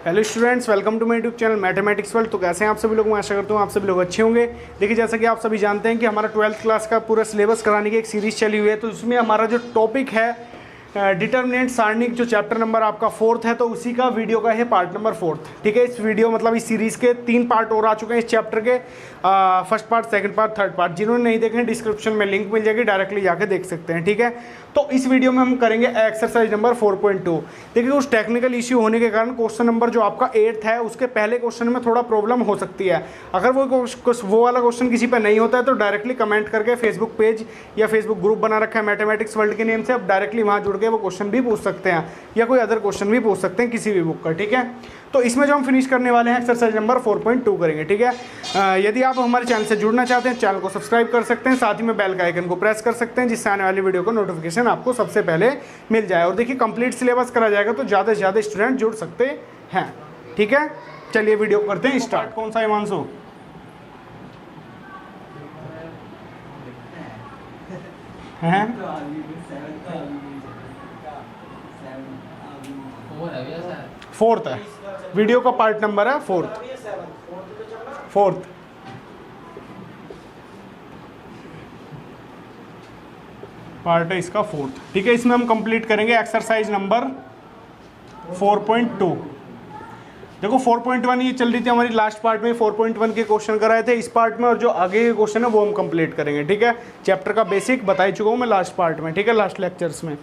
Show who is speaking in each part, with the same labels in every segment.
Speaker 1: Hello students, welcome to my YouTube channel mathematics world. तो कैसे हैं आप सभी लोग? मैं आशा करता हूँ आप सभी लोग अच्छे होंगे। देखिए, जैसा कि आप सभी जानते हैं कि हमारा 12th क्लास का पूरा सिलेबस कराने की एक सीरीज़ चली हुई है। तो उसमें हमारा जो टॉपिक है डिटर्मिनेंट सारणिक, जो चैप्टर नंबर आपका 4th है, तो उसी का वीडियो का है पार्ट नंबर 4th। ठीक है, इस वीडियो मतलब इस सीरीज़ के 3 पार्ट और आ चुके हैं इस चैप्टर के, first part, second part, third part. जिन्होंने नहीं देखे डिस्क्रिप्शन में लिंक मिल जाएगी, डायरेक्टली जाके देख सकते हैं। ठीक है, तो इस वीडियो में हम करेंगे एक्सरसाइज नंबर 4.2। देखिए, कुछ टेक्निकल इश्यू होने के कारण क्वेश्चन नंबर जो आपका 8th है उसके पहले क्वेश्चन में थोड़ा प्रॉब्लम हो सकती है। अगर वो वाला क्वेश्चन किसी पे नहीं होता है तो डायरेक्टली कमेंट करके फेसबुक पेज या फेसबुक ग्रुप बना रखा है मैथमेटिक्स वर्ल्ड के नेम से, आप डायरेक्टली वहाँ जुड़ के वो क्वेश्चन भी पूछ सकते हैं या कोई अदर क्वेश्चन भी पूछ सकते हैं किसी भी बुक का। ठीक है, तो इसमें जो हम फिनिश करने वाले हैं एक्सरसाइज नंबर 4.2 करेंगे। ठीक है, यदि आप हमारे चैनल से जुड़ना चाहते हैं, चैनल को सब्सक्राइब कर सकते हैं, साथ ही में बेल का आइकन को प्रेस कर सकते हैं, जिससे आने वाली वीडियो का नोटिफिकेशन आपको सबसे पहले मिल जाए। और देखिए, कंप्लीट सिलेबस करा जाएगा तो ज़्यादा से ज़्यादा स्टूडेंट जुड़ सकते हैं। ठीक है, चलिए वीडियो करते हैं स्टार्ट। कौन सा हिमांशु? हैं 4th है, वीडियो का पार्ट नंबर है 4th पार्ट है इसका 4th। ठीक है, इसमें हम कंप्लीट करेंगे एक्सरसाइज नंबर 4.2। देखो, 4.1 ये चल रही थी हमारी लास्ट पार्ट में, 4.1 के क्वेश्चन कराए थे इस पार्ट में, और जो आगे के क्वेश्चन है वो हम कंप्लीट करेंगे। ठीक है, चैप्टर का बेसिक बता ही चुका हूँ मैं लास्ट पार्ट में। ठीक है, लास्ट लेक्चर्स में।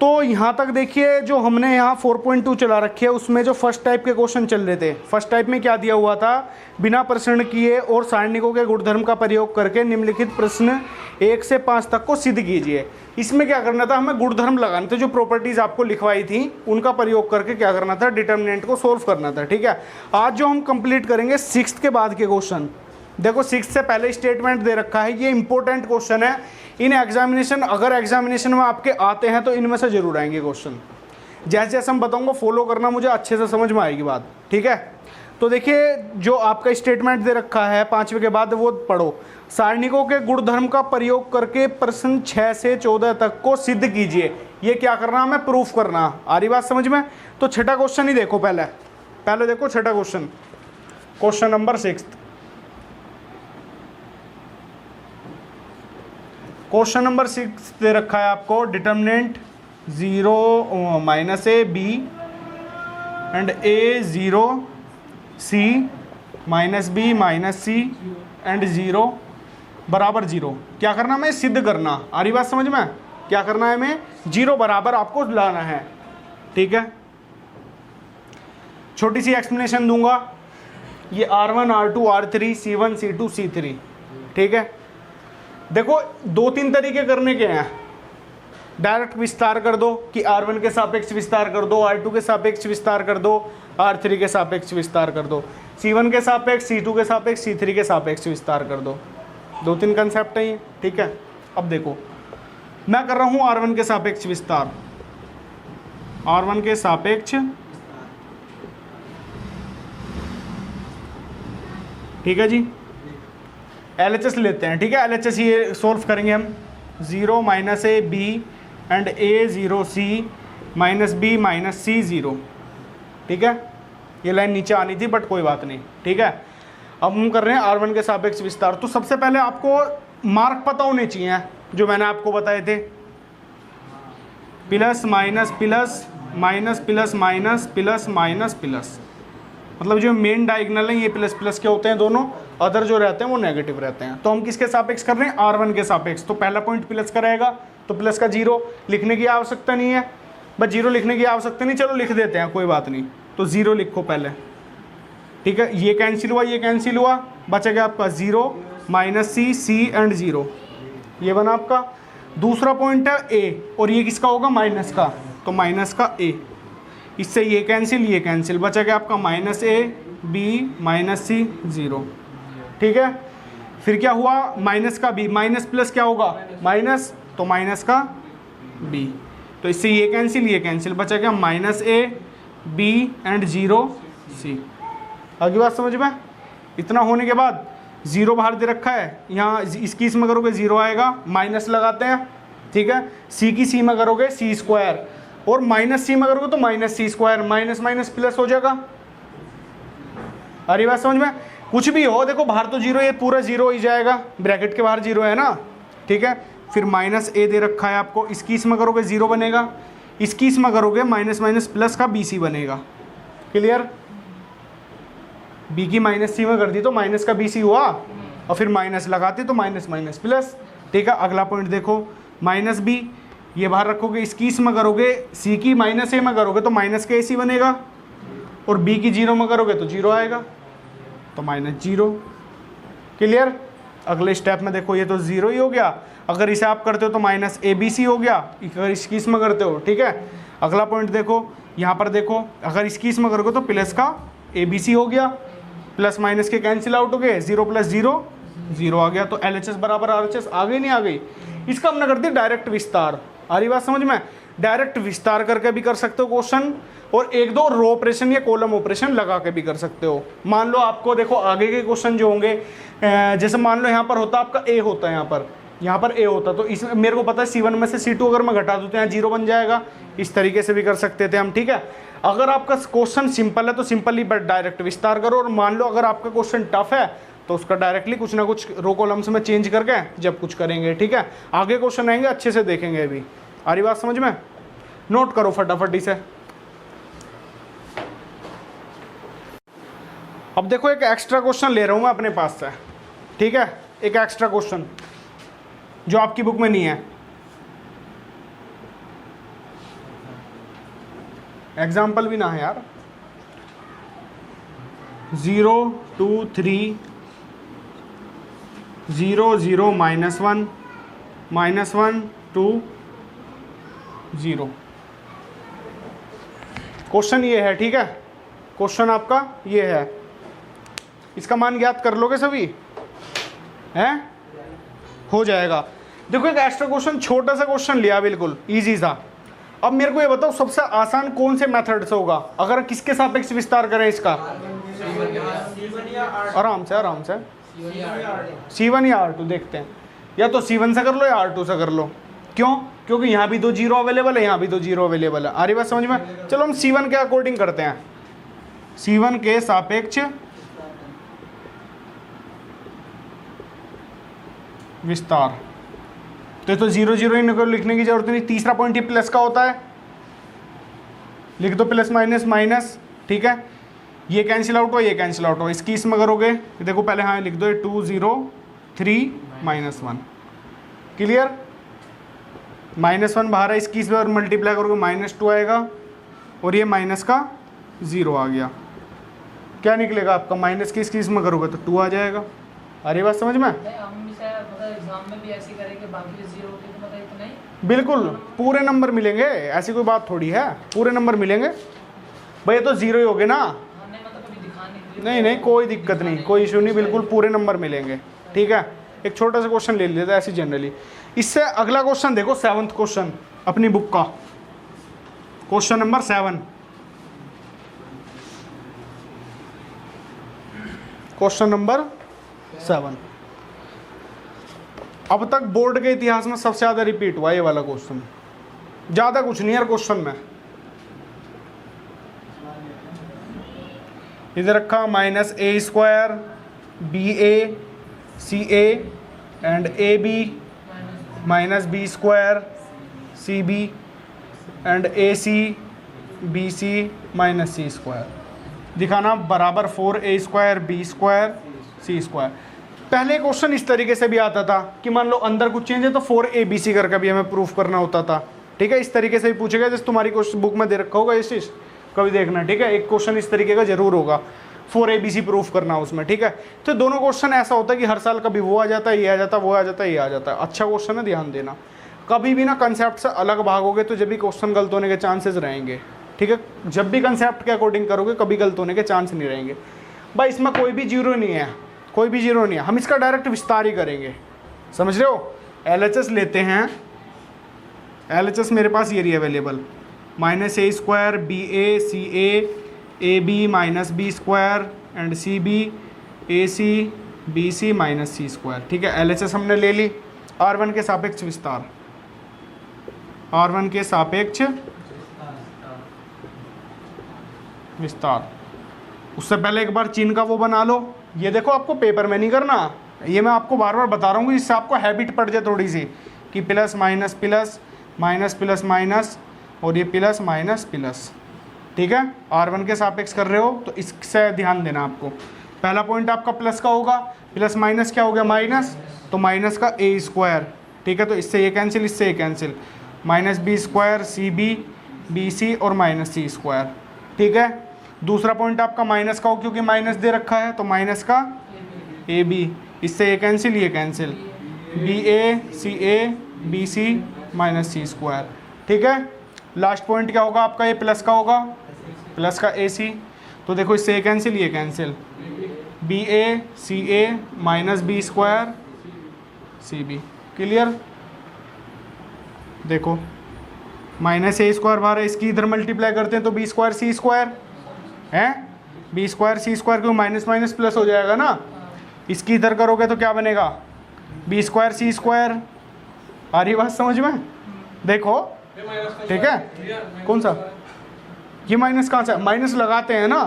Speaker 1: तो यहाँ तक देखिए, जो हमने यहाँ 4.2 चला रखी है उसमें जो फर्स्ट टाइप के क्वेश्चन चल रहे थे, फर्स्ट टाइप में क्या दिया हुआ था? बिना प्रश्न किए और सारणिकों के गुणधर्म का प्रयोग करके निम्नलिखित प्रश्न 1 से 5 तक को सिद्ध कीजिए। इसमें क्या करना था? हमें गुणधर्म लगाने थे, जो प्रॉपर्टीज आपको लिखवाई थी उनका प्रयोग करके क्या करना था? डिटर्मिनेंट को सोल्व करना था। ठीक है, आज जो हम कंप्लीट करेंगे 6th के बाद के क्वेश्चन। देखो, 6th से पहले स्टेटमेंट दे रखा है, ये इंपॉर्टेंट क्वेश्चन है। इन एग्जामिनेशन, अगर एग्जामिनेशन में आपके आते हैं तो इनमें से जरूर आएंगे क्वेश्चन। जैसे जैसे हम बताऊंगा फॉलो करना, मुझे अच्छे से समझ में आएगी बात। ठीक है, तो देखिए, जो आपका स्टेटमेंट दे रखा है 5वें के बाद वो पढ़ो। सारणिकों के गुणधर्म का प्रयोग करके प्रश्न 6 से 14 तक को सिद्ध कीजिए। ये क्या करना? हमें प्रूफ करना। आ रही बात समझ में? तो छठा क्वेश्चन ही देखो, पहले देखो छठा question, question number 6। Question number 6 दे रखा है आपको, determinant 0 -a b and a 0 c -b -c and 0 बराबर 0। क्या करना? हमें सिद्ध करना। आ रही बात समझ में? क्या करना है? हमें 0 बराबर आपको लाना है। ठीक है, छोटी सी एक्सप्लेनेशन दूंगा। ये R1 R2 R3 C1 C2 C3। ठीक है, देखो 2-3 तरीके करने के हैं। डायरेक्ट विस्तार कर दो कि R1 के सापेक्ष विस्तार कर दो, R2 के सापेक्ष विस्तार कर दो, R3 के सापेक्ष विस्तार कर दो, C1 के सापेक्ष, C2 के सापेक्ष, C3 के सापेक्ष विस्तार कर दो। 2-3 कंसेप्ट है ये। ठीक है, अब देखो, मैं कर रहा हूँ R1 के सापेक्ष विस्तार, R1 के सापेक्ष। ठीक है जी, LHS लेते हैं। ठीक है, LHS ये सोल्व करेंगे हम। 0 -a b and a 0 c -b -c 0। ठीक है, ये लाइन नीचे आनी थी बट कोई बात नहीं। ठीक है, अब हम कर रहे हैं R1 के सापेक्ष विस्तार। तो सबसे पहले आपको मार्क पता होने चाहिए जो मैंने आपको बताए थे, plus minus plus minus plus minus plus minus plus. मतलब जो मेन डायगोनल है ये प्लस प्लस के होते हैं दोनों, अदर जो रहते हैं वो नेगेटिव रहते हैं। तो हम किसके सापेक्ष कर रहे हैं? R1 के सापेक्ष। तो पहला पॉइंट प्लस का रहेगा, तो प्लस का 0 लिखने की आवश्यकता नहीं है, बस 0 लिखने की आवश्यकता नहीं, चलो लिख देते हैं, कोई बात नहीं। तो 0 लिखो पहले। ठीक है, ये कैंसिल हुआ, ये कैंसिल हुआ, बचेगा आपका 0 -c c एंड 0। ये बना आपका। दूसरा पॉइंट है a, और ये किसका होगा? माइनस का, तो माइनस का a। इससे ये कैंसिल, बचेगा आपका -a b -c 0। ठीक है, फिर क्या हुआ? माइनस का b, माइनस प्लस क्या होगा? माइनस, तो माइनस का b। तो इससे ये कैंसिल, बचेगा -a b एंड 0 c। आगे बात समझ में? इतना होने के बाद 0 बाहर दे रखा है, यहाँ इसकी इसमें करोगे 0 आएगा, माइनस लगाते हैं। ठीक है, सी की सी में करोगे सी स्क्वायर, और माइनस सी में करोगे तो minus C square, minus minus plus हो जाएगा, आ रही बात समझ में? कुछ भी हो, देखो बाहर तो जीरो, ये पूरा जीरो ही जाएगा, ब्रैकेट के बाहर जीरो है ना, ठीक है। फिर माइनस ए दे रखा है आपको, इसकी इसमें करोगे जीरो बनेगा, इसकी इसमें करोगे माइनस माइनस प्लस का BC बनेगा। क्लियर? बी की माइनस सी में कर दी तो माइनस का BC हुआ, और फिर माइनस लगाते तो माइनस माइनस प्लस, ठीक है। अगला पॉइंट देखो, माइनस बी, ये बाहर रखोगे, इसकी इसमें करोगे, सी की माइनस ए में करोगे तो माइनस का AC बनेगा, और बी की जीरो में करोगे तो जीरो आएगा, तो माइनस जीरो। क्लियर? अगले स्टेप में देखो, ये तो जीरो ही हो गया, अगर इसे आप करते हो तो माइनस ABC हो गया, अगर इसकी इसमें करते हो, ठीक है। अगला पॉइंट देखो, यहाँ पर देखो, अगर इसकी इसमें करोगे तो प्लस का ABC हो गया, प्लस माइनस के कैंसिल आउट हो गए, जीरो प्लस जीरो जीरो आ गया, तो LHS बराबर RHS आ गई नहीं आ गई? इसका हमने कर दिया डायरेक्ट विस्तार। आ रही बात समझ में? डायरेक्ट विस्तार करके भी कर सकते हो क्वेश्चन, और एक दो रो ऑपरेशन या कॉलम ऑपरेशन लगा के भी कर सकते हो। मान लो आपको देखो आगे के क्वेश्चन जो होंगे, जैसे मान लो यहाँ पर होता आपका A होता है, यहाँ पर A होता, तो इसमें मेरे को पता है C1 में से C2 अगर मैं घटा दूँ तो यहाँ जीरो बन जाएगा, इस तरीके से भी कर सकते थे हम, ठीक है। अगर आपका क्वेश्चन सिंपल है तो सिंपली डायरेक्ट विस्तार करो, और मान लो अगर आपका क्वेश्चन टफ है तो उसका डायरेक्टली कुछ ना कुछ रो कॉलम्स में चेंज करके जब कुछ करेंगे, ठीक है। आगे क्वेश्चन आएंगे अच्छे से देखेंगे अभी। आ रही बात समझ में? नोट करो फटाफट इसे। अब देखो एक एक्स्ट्रा क्वेश्चन ले रहा हूं मैं अपने पास से, ठीक है, एक एक्स्ट्रा क्वेश्चन जो आपकी बुक में नहीं है। एग्जाम्पल भी ना है यार। 0 2 3 0 0 -1 -1 2 0। क्वेश्चन ये है, ठीक है, क्वेश्चन आपका ये है। इसका मान ज्ञात कर लोगे सभी? हैं? हो जाएगा। देखो एक एक्स्ट्रा क्वेश्चन, छोटा सा क्वेश्चन लिया, बिल्कुल इजी सा। अब मेरे को ये बताओ सबसे आसान कौन से मेथड से होगा अगर किसके सापेक्ष विस्तार करें इसका? आराम से C1 या R2 देखते हैं, या तो C1 से कर लो या R2 से कर लो। क्यों? क्योंकि यहाँ भी दो जीरो अवेलेबल है, यहाँ भी दो जीरो अवेलेबल है। आ रही बात समझ में? चलो हम C1 के अकॉर्डिंग करते हैं, C1 के सापेक्ष विस्तार। तो 0 0 इनको लिखने की जरूरत नहीं। तीसरा पॉइंट ही प्लस का होता है, लिख दो प्लस माइनस माइनस, ठीक है। ये कैंसिल आउट हो, ये कैंसिल आउट हो, इसकी इसमें करोगे, देखो पहले हाँ लिख दो 2 0 3 -1। क्लियर? -1 बाहर है, इसकी इसमें मल्टीप्लाई करोगे -2 आएगा, और ये माइनस का 0 आ गया। क्या निकलेगा आपका? माइनस की इसकी इसमें करोगे तो 2 आ जाएगा। अरे बात समझ में?
Speaker 2: एग्जाम में भी ऐसे करेंगे, बाकी जीरो के तो मतलब इतना ही।
Speaker 1: बिल्कुल पूरे नंबर मिलेंगे, ऐसी कोई बात थोड़ी है, पूरे नंबर मिलेंगे भाई। ये तो जीरो ही हो गए ना।
Speaker 2: नहीं मतलब कभी दिखाने के लिए
Speaker 1: नहीं नहीं कोई दिक्कत नहीं, कोई इशू नहीं, बिल्कुल पूरे नंबर मिलेंगे, ठीक है। एक छोटा सा क्वेश्चन ले लेते हैं ऐसे जनरली। इससे अगला क्वेश्चन देखो, 7th क्वेश्चन अपनी बुक का, क्वेश्चन नंबर 7। क्वेश्चन नंबर 7 अब तक बोर्ड के इतिहास में सबसे ज्यादा रिपीट हुआ ये वाला क्वेश्चन। ज्यादा कुछ नहीं यार क्वेश्चन में। इधर रखा -a² BA CA and AB -b² CB and AC BC -c²। दिखाना बराबर 4a² b² c²। पहले क्वेश्चन इस तरीके से भी आता था कि मान लो अंदर कुछ चेंज है तो 4abc करके भी हमें प्रूफ करना होता था, ठीक है। इस तरीके से भी पूछेगा, जैसे तुम्हारी क्वेश्चन बुक में दे रखा होगा इस चीज, कभी देखना, ठीक है। एक क्वेश्चन इस तरीके का जरूर होगा, 4abc प्रूफ करना उसमें, ठीक है। तो दोनों क्वेश्चन ऐसा होता है कि हर साल कभी वो आ जाता है, ये आ जाता है, वो आ जाता है, ये आ जाता है। अच्छा क्वेश्चन है, ध्यान देना। कभी भी ना कंसेप्ट से अलग भागोगे तो जब भी क्वेश्चन गलत होने के चांसेस रहेंगे, ठीक है। जब भी कंसेप्ट के अकॉर्डिंग करोगे कभी गलत होने के चांस नहीं रहेंगे भाई। इसमें कोई भी जीरो नहीं है, कोई भी जीरो नहीं है, हम इसका डायरेक्ट विस्तार ही करेंगे, समझ रहे हो। LHS लेते हैं, LHS मेरे पास ये रही available, -a² BA CA AB -b² and CB AC BC -c², ठीक है। LHS हमने ले ली। R1 के सापेक्ष विस्तार, R1 के सापेक्ष विस्तार उससे पहले एक बार चिन्ह का वो बना लो। ये देखो आपको पेपर में नहीं करना, ये मैं आपको बार बार बता रहा हूँ जिससे आपको हैबिट पड़ जाए थोड़ी सी कि plus minus plus minus plus minus और ये प्लस माइनस प्लस। ठीक है, R1 के सापेक्ष कर रहे हो तो इससे ध्यान देना आपको। पहला पॉइंट आपका प्लस का होगा, प्लस माइनस क्या हो गया माइनस, तो माइनस का ए स्क्वायर। ठीक है, तो इससे ये कैंसिल, इससे ये cancel, minus B square C B B C और माइनस सी स्क्वायर। ठीक है, दूसरा पॉइंट आपका माइनस का हो क्योंकि माइनस दे रखा है तो माइनस का ए बी, इससे ये कैंसिल ये cancel, B A B C minus C square. ठीक है, लास्ट पॉइंट क्या होगा आपका, ये प्लस का होगा, प्लस का ए सी, तो देखो इससे ये कैंसिल ये cancel, B A minus B square C B. Clear, देखो माइनस ए स्क्वायर बाहर है, इसकी इधर मल्टीप्लाई करते हैं तो बी स्क्वायर सी स्क्वायर है, बी स्क्वायर सी स्क्वायर क्यों माइनस माइनस प्लस हो जाएगा ना, इसकी इधर करोगे तो क्या बनेगा बी स्क्वायर सी स्क्वायर। आ रही बात समझ में, देखो ठीक है, कौन सा ये माइनस कहाँ से, माइनस लगाते हैं ना,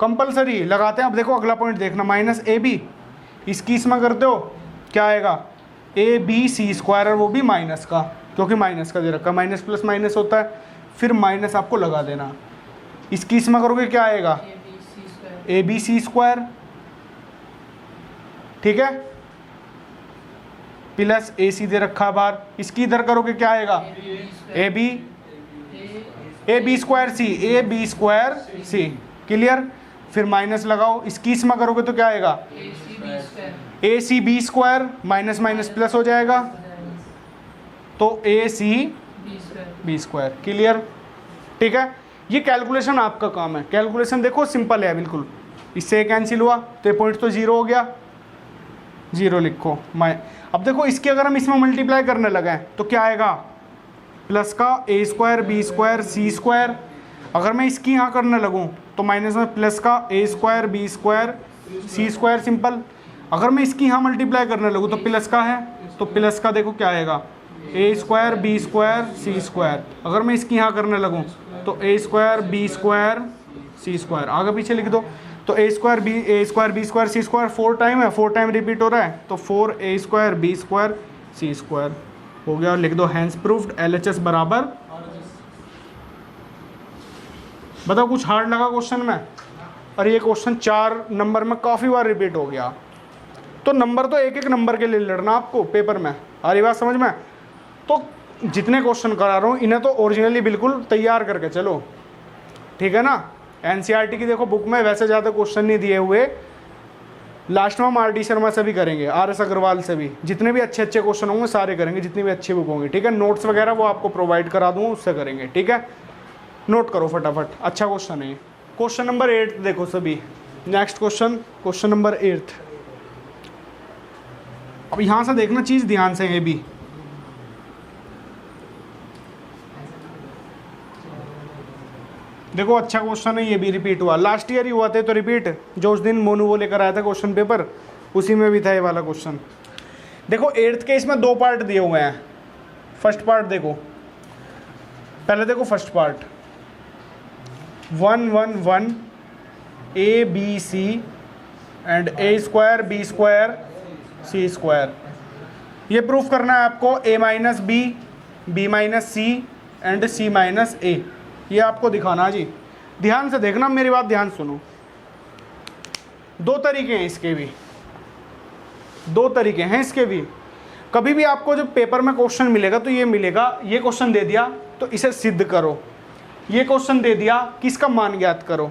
Speaker 1: कंपलसरी लगाते हैं। अब देखो अगला पॉइंट देखना, माइनस ए बी, इसकी इसमें करते हो क्या आएगा ए बी सी स्क्वायर, और वो भी माइनस का क्योंकि माइनस का दे रखा, माइनस प्लस माइनस होता है, फिर माइनस आपको लगा देना। इसकी इसमें करोगे क्या आएगा ए बी सी स्क्वायर। ठीक है, प्लस ए सी दे रखा बार, इसकी इधर करोगे क्या आएगा A B square C. Clear, फिर माइनस लगाओ, इसकी इसमें करोगे तो क्या आएगा A C B square, minus minus plus हो जाएगा तो A C B square. Clear, ठीक है, ये कैलकुलेशन आपका काम है। कैलकुलेशन देखो सिंपल है बिल्कुल, इससे कैंसिल हुआ तो ये पॉइंट तो जीरो हो गया, जीरो लिखो। अब देखो इसके अगर हम इसमें मल्टीप्लाई करने लगे तो क्या आएगा प्लस का ए square B square C square. अगर मैं इसकी यहाँ करने लगूँ तो माइनस में प्लस का ए square B square C square simple. अगर मैं इसकी यहाँ मल्टीप्लाई करने लगूँ तो प्लस का है तो प्लस का देखो क्या आएगा ए square B square C square. अगर मैं इसकी यहाँ करने लगूँ तो ए square B square C square, आगे पीछे लिख दो तो ए square B square C square 4 time है, 4 टाइम रिपीट हो रहा है तो 4 ए square B square C square हो गया। और लिख दो हैंस प्रूफ्ड LHS बराबर। बताओ कुछ हार्ड लगा क्वेश्चन में? और ये क्वेश्चन 4 नंबर में काफ़ी बार रिपीट हो गया, तो नंबर तो एक एक नंबर के लिए लड़ना आपको पेपर में। आ रही बात समझ में? तो जितने क्वेश्चन करा रहा हूँ इन्हें तो ओरिजिनली बिल्कुल तैयार करके चलो, ठीक है ना। NCERT की देखो बुक में वैसे ज़्यादा क्वेश्चन नहीं दिए हुए, लास्ट में हम RD शर्मा से भी करेंगे, RS अग्रवाल से भी, जितने भी अच्छे अच्छे क्वेश्चन होंगे सारे करेंगे, जितनी भी अच्छी बुक होंगी, ठीक है। नोट्स वगैरह वो आपको प्रोवाइड करा दूँगा, उससे करेंगे, ठीक है। नोट करो फटाफट, अच्छा क्वेश्चन है। क्वेश्चन नंबर 8 देखो सभी, नेक्स्ट क्वेश्चन नंबर 8। अब यहाँ से देखना चीज़ ध्यान से, ये भी देखो अच्छा क्वेश्चन है, ये भी रिपीट हुआ, लास्ट ईयर ही हुआ था तो रिपीट, जो उस दिन मोनू वो लेकर आया था क्वेश्चन पेपर उसी में भी था ये वाला क्वेश्चन। देखो 8th के इसमें 2 पार्ट दिए हुए हैं। फर्स्ट पार्ट देखो, पहले देखो first part 1 1 1 A B C and A square B square C square. ये प्रूफ करना है आपको a minus B minus C and C minus A, ये आपको दिखाना है जी। ध्यान से देखना, मेरी बात ध्यान सुनो। 2 तरीके हैं इसके भी, 2 तरीके हैं इसके भी। कभी भी आपको जब पेपर में क्वेश्चन मिलेगा तो ये मिलेगा, ये क्वेश्चन दे दिया तो इसे सिद्ध करो, ये क्वेश्चन दे दिया कि इसका मान ज्ञात करो,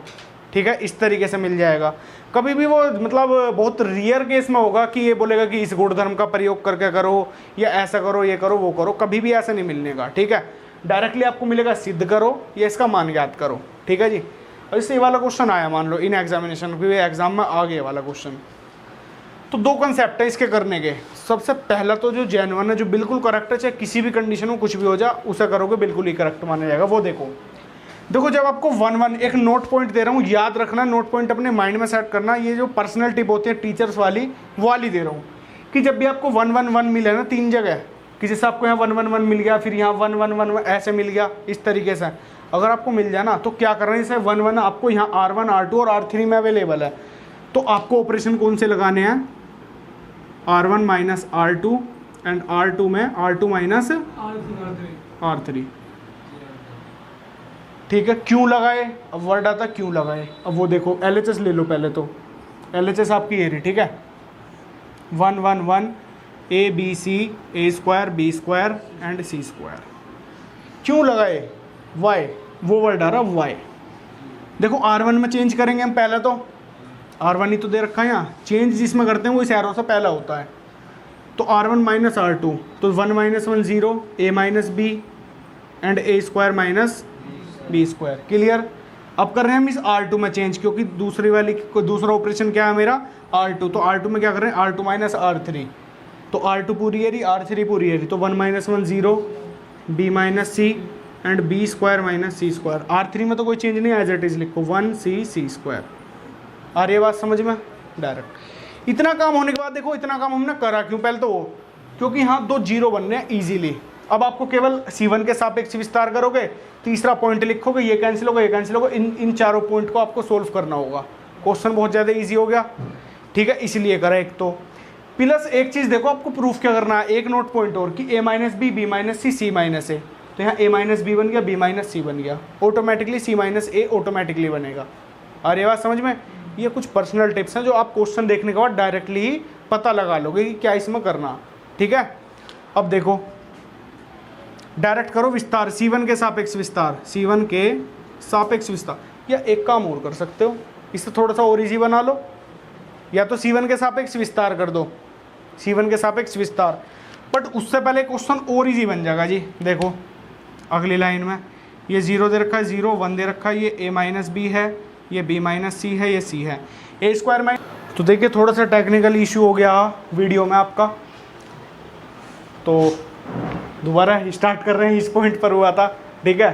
Speaker 1: ठीक है, इस तरीके से मिल जाएगा। कभी भी वो मतलब बहुत रेयर केस में होगा कि ये बोलेगा कि इस गुणधर्म का प्रयोग करके करो या ऐसा करो ये करो वो करो, कभी भी ऐसा नहीं मिलने का, ठीक है। डायरेक्टली आपको मिलेगा सिद्ध करो या इसका मान ज्ञात करो, ठीक है जी। और इससे ये वाला क्वेश्चन आया मान लो इन एग्जामिनेशन भी, एग्जाम में आ गया वाला क्वेश्चन। तो 2 कंसेप्ट है इसके करने के। सबसे पहला तो जो जेन्युइन है, जो बिल्कुल करेक्ट है, चाहे किसी भी कंडीशन में कुछ भी हो जाए उसे करोगे बिल्कुल ही करेक्ट माना जाएगा। वो देखो जब आपको 1 1 एक नोट पॉइंट दे रहा हूँ, याद रखना, नोट पॉइंट अपने माइंड में सेट करना। ये जो पर्सनल टिप होती है टीचर्स वाली, वो वाली दे रहा हूँ कि जब भी आपको 1 1 1 मिले ना 3 जगह, कि जैसे आपको यहाँ 1 1 1 मिल गया, फिर यहाँ 1 1 1 ऐसे मिल गया, इस तरीके से अगर आपको मिल जाए ना तो क्या करना है, जैसे 1 1 आपको यहाँ R1 R2 और R3 में अवेलेबल है, तो आपको ऑपरेशन कौन से लगाने हैं, R1 minus R2 and R2 में R2 माइनस R3। ठीक है, क्यों लगाए, अब वर्ड आता क्यों लगाए। अब वो देखो LHS ले लो पहले, तो LHS आपकी ये रही, ठीक है, 1 1 1 A B C A square B square and C square. क्यों लगाए, वाई, वो वर्ड आ रहा वाई। देखो R1 में चेंज करेंगे हम पहले, तो R1 ही तो दे रखा है यहाँ, चेंज जिसमें करते हैं वो इस एरो से पहला होता है, तो R1 माइनस R2, तो 1 minus 1 0 A minus B and A square minus B square. Clear. अब कर रहे हैं हम इस R2 में चेंज, क्योंकि दूसरी वाली दूसरा ऑपरेशन क्या है मेरा R2, तो R2 में क्या कर रहे हैं R2 माइनस R3, तो R2 पूरी एरी R3 पूरी एरी, तो 1 minus 1 0 B minus C and B square minus C square. R3 में तो कोई चेंज नहीं, एज इट इज लिखो 1 C स्क्वायर। आ रही है बात समझ में, डायरेक्ट। इतना काम होने के बाद देखो इतना काम हमने करा क्यों, पहले तो वो क्योंकि यहाँ 2 0 बनने हैं ईजिली। अब आपको केवल C1 के सापेक्ष विस्तार करोगे, तीसरा पॉइंट लिखोगे, ये कैंसिल होगा, ये कैंसिल होगा, इन चारों पॉइंट को आपको सोल्व करना होगा। क्वेश्चन बहुत ज़्यादा ईजी हो गया, ठीक है, इसलिए करा एक तो। प्लस एक चीज़ देखो आपको प्रूफ क्या करना है, एक नोट पॉइंट और कि A minus B B minus C C minus A, तो यहाँ A माइनस B बन गया, B माइनस C बन गया, automatically C minus A automatically बनेगा। और ये बात समझ में, ये कुछ पर्सनल टिप्स हैं जो आप क्वेश्चन देखने के बाद डायरेक्टली ही पता लगा लोगे कि क्या इसमें करना, ठीक है। अब देखो डायरेक्ट करो विस्तार, C1 के सापेक्ष विस्तार, C1 के सापेक्ष विस्तार, या एक काम और कर सकते हो, इससे थोड़ा सा और इजी बना लो, या तो C1 के सापेक्ष विस्तार कर दो, C1 के सापेक्ष विस्तार, बट उससे पहले क्वेश्चन और इजी बन जाएगा जी। देखो अगली लाइन में ये 0 दे रखा है, 0 1 दे रखा है, ये A माइनस बी है, ये B माइनस C है, ये C है, A स्क्वायर माइनस। तो देखिए थोड़ा सा टेक्निकल इशू हो गया वीडियो में आपका, तो दोबारा स्टार्ट कर रहे हैं, इस पॉइंट पर हुआ था, ठीक है।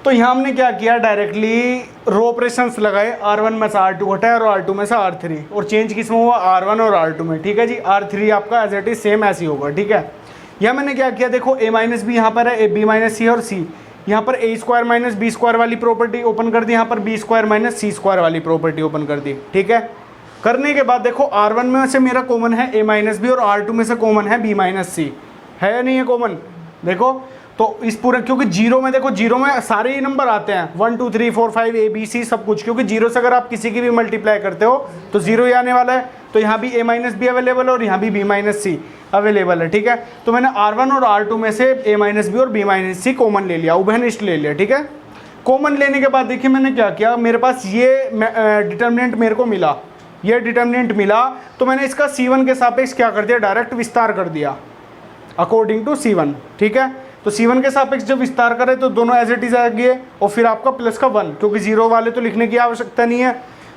Speaker 1: तो यहाँ हमने क्या किया, डायरेक्टली रो ऑपरेशंस लगाए, R1 में से R2 हटाया और R2 में से R3, और चेंज किस में हुआ, R1 और R2 में, ठीक है जी। R3 आपका एज इट इज सेम ऐसे ही होगा, ठीक है। यहाँ मैंने क्या किया, देखो A माइनस बी यहाँ पर है, B माइनस C और C, यहाँ पर A square minus B square वाली प्रॉपर्टी ओपन कर दी, यहाँ पर B square minus C square वाली प्रॉपर्टी ओपन कर दी, ठीक है। करने के बाद देखो R1 में से मेरा कॉमन है A माइनस बी और R2 में से कॉमन है B माइनस C, है या नहीं है कॉमन, देखो। तो इस पूरे, क्योंकि जीरो में देखो, जीरो में सारे ही नंबर आते हैं 1 2 3 4 5 A B C सब कुछ, क्योंकि जीरो से अगर आप किसी की भी मल्टीप्लाई करते हो तो जीरो ही आने वाला है, तो यहाँ भी A माइनस बी अवेलेबल है और यहाँ भी B माइनस सी अवेलेबल है, ठीक है। तो मैंने R1 और R2 में से A माइनस बी और B माइनस सी कॉमन ले लिया, उभयनिष्ठ ले लिया, ठीक है। कॉमन लेने के बाद देखिए मैंने क्या किया, मेरे पास ये डिटर्मिनेंट मेरे को मिला, ये डिटर्मिनेंट मिला, तो मैंने इसका C1 के सापेक्ष क्या कर दिया, डायरेक्ट विस्तार कर दिया अकॉर्डिंग टू C1, ठीक है। तो C1 के सापेक्ष जब विस्तार करें तो दोनों एज इट इज आ गए, और फिर आपका प्लस का 1, क्योंकि जीरो वाले तो लिखने की आवश्यकता नहीं है,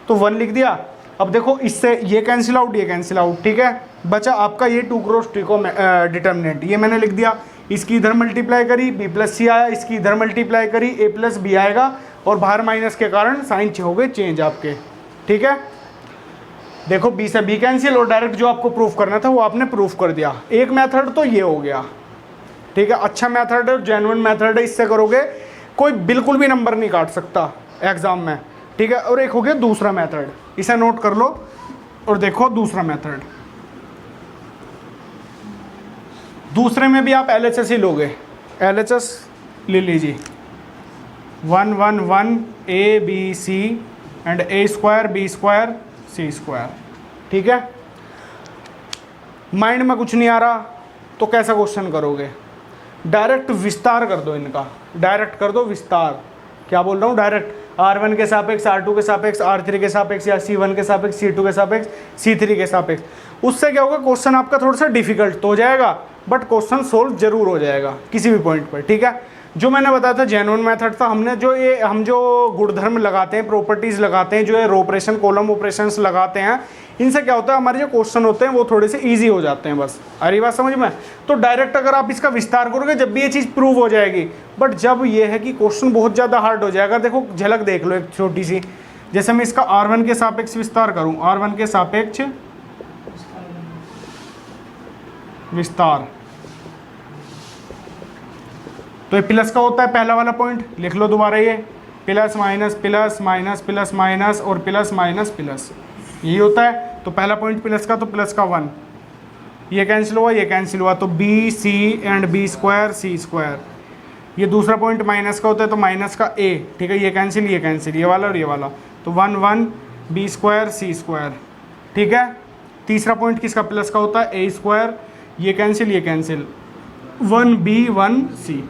Speaker 1: तो 1 लिख दिया। अब देखो इससे ये कैंसिल आउट, ये कैंसिल आउट, ठीक है, बचा आपका ये 2 क्रॉस ट्रिको डिटर्मिनेंट, ये मैंने लिख दिया। इसकी इधर मल्टीप्लाई करी, B प्लस C आया, इसकी इधर मल्टीप्लाई करी, A प्लस B आएगा, और बाहर माइनस के कारण साइन हो गए चेंज आपके, ठीक है। देखो B से B कैंसिल, और डायरेक्ट जो आपको प्रूफ करना था वो आपने प्रूफ कर दिया। एक मेथड तो ये हो गया, ठीक है, अच्छा मेथड है, जेन्युइन मेथड है, इससे करोगे कोई बिल्कुल भी नंबर नहीं काट सकता एग्जाम में, ठीक है। और एक हो गया दूसरा मेथड, इसे नोट कर लो, और देखो दूसरा मेथड, दूसरे में भी आप LHS ही लोगे, LHS ले लीजिए, 1 1 1 A B C and A square B square C square, ठीक है। माइंड में कुछ नहीं आ रहा तो कैसा क्वेश्चन करोगे, डायरेक्ट विस्तार कर दो इनका, डायरेक्ट कर दो विस्तार, क्या बोल रहा हूँ, डायरेक्ट R1 के सापेक्ष, R2 के सापेक्ष, R3 के सापेक्ष, या C1 के सापेक्ष, C2 के सापेक्ष, C3 के सापेक्ष। उससे क्या होगा, क्वेश्चन आपका थोड़ा सा डिफिकल्ट तो हो जाएगा, बट क्वेश्चन सोल्व जरूर हो जाएगा किसी भी पॉइंट पर, ठीक है। जो मैंने बताया था जेन्युइन मेथड था, हमने जो ये हम जो गुणधर्म लगाते हैं, प्रॉपर्टीज़ लगाते हैं, जो ये रो ऑपरेशन कॉलम ऑपरेशंस लगाते हैं, इनसे क्या होता है, हमारे जो क्वेश्चन होते हैं वो थोड़े से इजी हो जाते हैं, बस। अरे बात समझ में, तो डायरेक्ट अगर आप इसका विस्तार करोगे जब भी ये चीज़ प्रूव हो जाएगी, बट जब ये है कि क्वेश्चन बहुत ज़्यादा हार्ड हो जाएगा, देखो झलक देख लो एक छोटी सी, जैसे मैं इसका R1 के सापेक्ष विस्तार करूँ, R1 के सापेक्ष विस्तार, तो ये प्लस का होता है पहला वाला पॉइंट, लिख लो दोबारा ये plus minus plus minus plus minus और प्लस माइनस प्लस, यही होता है। तो पहला पॉइंट प्लस का, तो प्लस का 1, ये कैंसिल हुआ, ये कैंसिल हुआ, तो B C and B square C square. ये दूसरा पॉइंट माइनस का होता है तो माइनस का ए, ठीक है, ये कैंसिल, ये वाला और ये वाला, तो 1 1 बी स्क्वायर सी स्क्वायर, ठीक है। तीसरा पॉइंट किसका, प्लस का होता है, ए स्क्वायर, ये कैंसिल 1 बी 1 सी।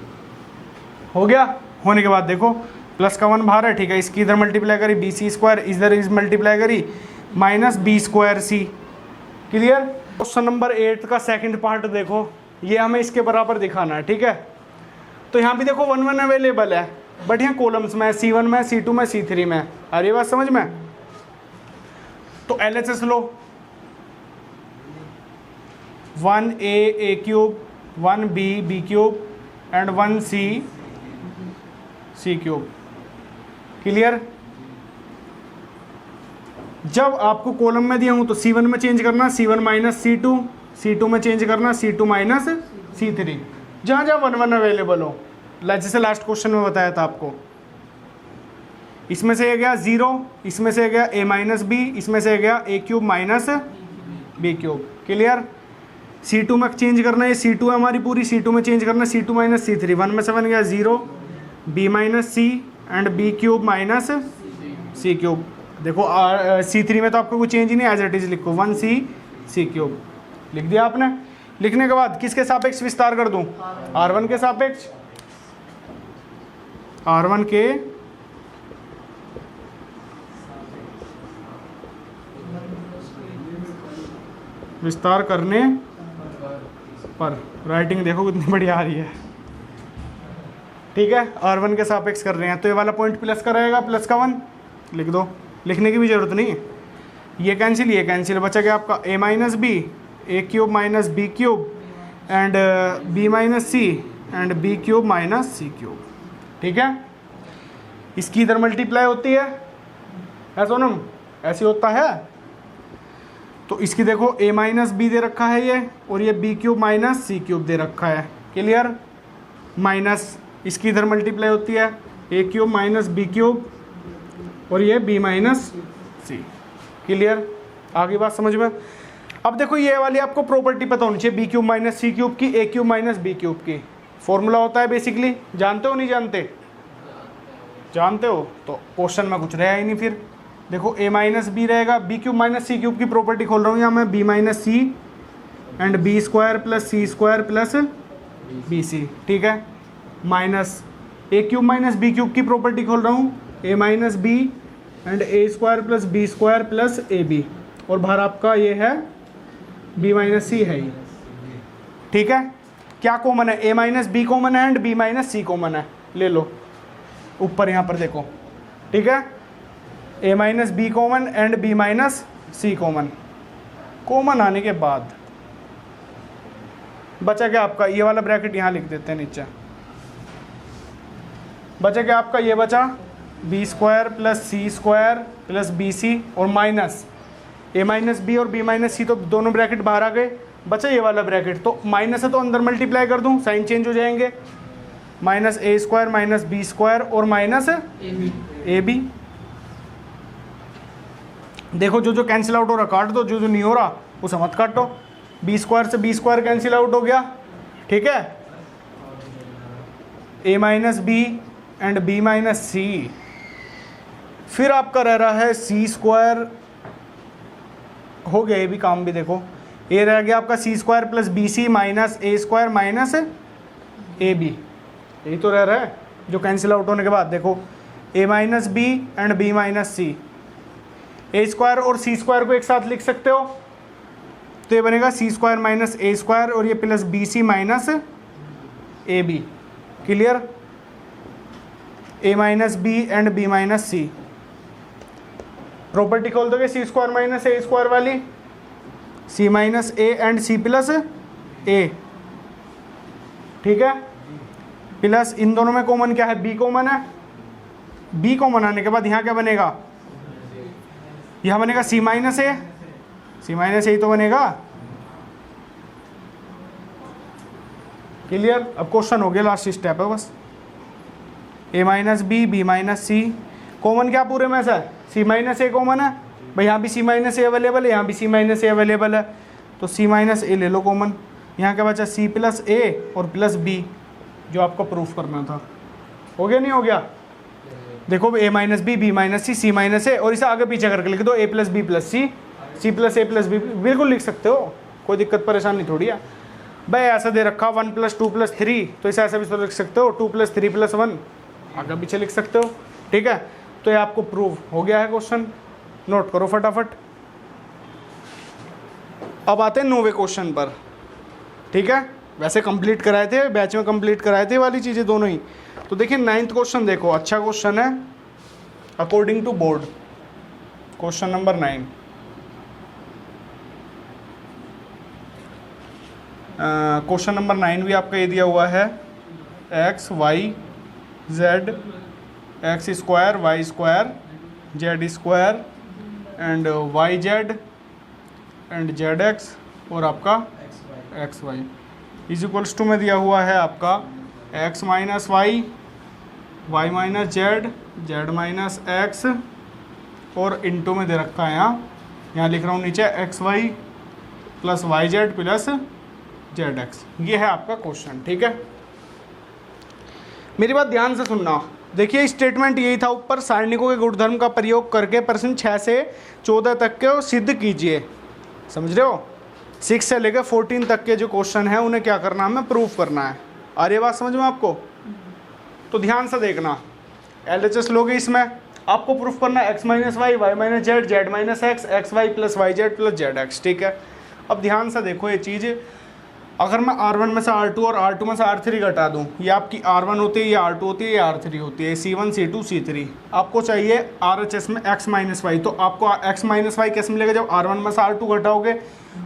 Speaker 1: हो गया। होने के बाद देखो प्लस का 1 बाहर है, ठीक है, इसकी इधर मल्टीप्लाई करी बी सी स्क्वायर, इधर इस मल्टीप्लाई करी minus B square C. Clear. Question number 8 का सेकंड पार्ट देखो, ये हमें इसके बराबर दिखाना है, ठीक है। तो यहाँ भी देखो 1 1 अवेलेबल है, बट यहाँ कॉलम्स में C1 में C2 में C3 में, आ रही है बात समझ में। तो LHS low, 1A A cube, 1B B cube and 1C C cube. Clear. जब आपको कॉलम में दिया हूं तो C1 में चेंज करना C1 माइनस C2, C2 में चेंज करना C2 माइनस C3, जहां जहां 1 1 अवेलेबल हो। जैसे लास्ट क्वेश्चन में बताया था आपको, इसमें से ये गया 0, इसमें से गया a माइनस बी, इसमें से गया a cube minus B cube. Clear. C2 में चेंज करना है, C2 है हमारी पूरी, C2 में चेंज करना C2 माइनस C3, 1 में से 1 गया 0, b minus C and b cube minus C cube. देखो C3 में तो आपको कोई चेंज ही नहीं, एज इट इज लिखो 1C C क्यूब, लिख दिया आपने। लिखने के बाद किसके सापेक्ष विस्तार कर दूं, R1 के सापेक्ष, R1 के विस्तार करने पर, राइटिंग देखो कितनी बढ़िया आ रही है, ठीक है। R1 के सापेक्ष कर रहे हैं, तो ये वाला पॉइंट प्लस का रहेगा, प्लस का 1 लिख दो, लिखने की भी जरूरत नहीं है। ये कैंसिल, बचा गया आपका a minus B, A cube minus B cube and b minus C and b cube minus C cube, ठीक है। इसकी इधर मल्टीप्लाई होती है, ऐसा ना ऐसे होता है। तो इसकी देखो a माइनस बी दे रखा है ये, और ये b cube minus C cube दे रखा है। क्लियर। माइनस इसकी इधर मल्टीप्लाई होती है a cube minus B cube, और ये b माइनस सी। क्लियर। आगे बात समझ में। अब देखो ये वाली आपको प्रॉपर्टी पता होनी चाहिए, b cube minus C cube की, a cube minus B cube की। फॉर्मूला होता है बेसिकली, जानते हो नहीं जानते, जानते हो तो क्वेश्चन में कुछ रहा ही नहीं। फिर देखो a माइनस बी रहेगा, b cube minus C cube की प्रॉपर्टी खोल रहा हूँ यहाँ मैं, b minus C and B square plus C square plus B C, ठीक है। Minus a cube minus B cube की प्रॉपर्टी खोल रहा हूँ, a minus B and A square plus B square plus A B, और बाहर आपका ये है b माइनस सी है ही, ठीक है। क्या कॉमन है, a माइनस बी कॉमन है and b minus C common है, ले लो ऊपर यहाँ पर देखो, ठीक है। a minus B common and b minus C common. Common आने के बाद बचा क्या आपका, ये वाला ब्रैकेट यहाँ लिख देते हैं नीचे, बचा क्या आपका, ये बचा B square plus C square plus B C, और माइनस ए माइनस बी और बी माइनस सी, तो दोनों ब्रैकेट बाहर आ गए, बचा ये वाला ब्रैकेट। तो माइनस है तो अंदर मल्टीप्लाई कर दूं, साइन चेंज हो जाएंगे, minus A square minus B square और माइनस ए बी। देखो जो जो कैंसिल आउट हो रहा काट दो, जो जो नहीं हो रहा उसे मत काटो। बी स्क्वायर से बी स्क्वायर कैंसिल आउट हो गया, ठीक है। A minus B and B minus C, फिर आपका रह रहा है सी स्क्वायर, हो गया ये भी काम भी। देखो ये रह गया आपका C square plus B C minus A square minus A B, यही तो रह रहा है जो कैंसिल आउट होने के बाद। देखो A minus B and B minus C, A square और सी स्क्वायर को एक साथ लिख सकते हो, तो ये बनेगा C square minus A square और ये plus B C minus A B. Clear. A minus B and B minus C, property खोल दोगे C square minus A square वाली, C minus A and C plus A, ठीक है। Plus इन दोनों में कॉमन क्या है, बी कॉमन है, बी कॉमन आने के बाद यहाँ क्या बनेगा, यहाँ बनेगा सी माइनस ए, सी माइनस ए तो बनेगा, क्लियर। अब क्वेश्चन हो गया, लास्ट स्टेप है बस। a minus B, B minus C, common क्या पूरे में से? c माइनस ए कॉमन है भाई, यहाँ भी c माइनस ए अवेलेबल है, यहाँ भी c माइनस ए अवेलेबल है, तो c माइनस ए ले लो कॉमन। यहाँ क्या बचा? c प्लस ए और प्लस बी, जो आपको प्रूफ करना था। हो गया नहीं हो गया? देखो a minus B, B minus C, C minus A, और इसे आगे पीछे करके लिख दो a plus B plus C, C plus A plus B, बिल्कुल लिख सकते हो, कोई दिक्कत परेशानी थोड़ी है भाई। ऐसा दे रखा 1 प्लस 2 प्लस 3, तो इसे ऐसा भी तो लिख सकते हो 2 प्लस 3 प्लस 1, आगे पीछे लिख सकते हो, ठीक है। तो ये आपको प्रूफ हो गया है क्वेश्चन, नोट करो फटाफट। अब आते हैं 9वें क्वेश्चन पर, ठीक है। वैसे कंप्लीट कराए थे बैच में, कंप्लीट कराए थे वाली चीज़ें दोनों ही। तो देखिए 9th क्वेश्चन देखो, अच्छा क्वेश्चन है according to board, question number 9। Question number 9 भी आपका ये दिया हुआ है, X Y Z, X square Y square Z square and Y Z and Z X और आपका X Y is equals to में दिया हुआ है आपका X minus Y, Y minus Z, Z minus X, और इनटू में दे रखा है यहाँ लिख रहा हूँ नीचे X Y plus Y Z plus Z x. ये है आपका क्वेश्चन, ठीक है। मेरी बात ध्यान से सुनना। देखिए स्टेटमेंट यही था ऊपर, सारणिकों के गुणधर्म का प्रयोग करके प्रश्न 6 से 14 तक के सिद्ध कीजिए। समझ रहे हो? 6 से लेकर 14 तक के जो क्वेश्चन है उन्हें क्या करना है, हमें प्रूफ करना है। आ रही बात समझ में आपको? तो ध्यान से देखना, LHS लोगे, इसमें आपको प्रूफ करना है X minus Y, Y minus Z, Z minus X, X Y plus Y Z plus Z X, ठीक है। अब ध्यान से देखो ये चीज़, अगर मैं R1 में से R2 और R2 में से R3 घटा दूं, ये आपकी R1 होती है, ये R2 होती है, ये R3 होती है, C1 C2 C3। आपको चाहिए RHS में x माइनस वाई, तो आपको x माइनस वाई कैसे मिलेगा? जब R1 में से R2 घटाओगे,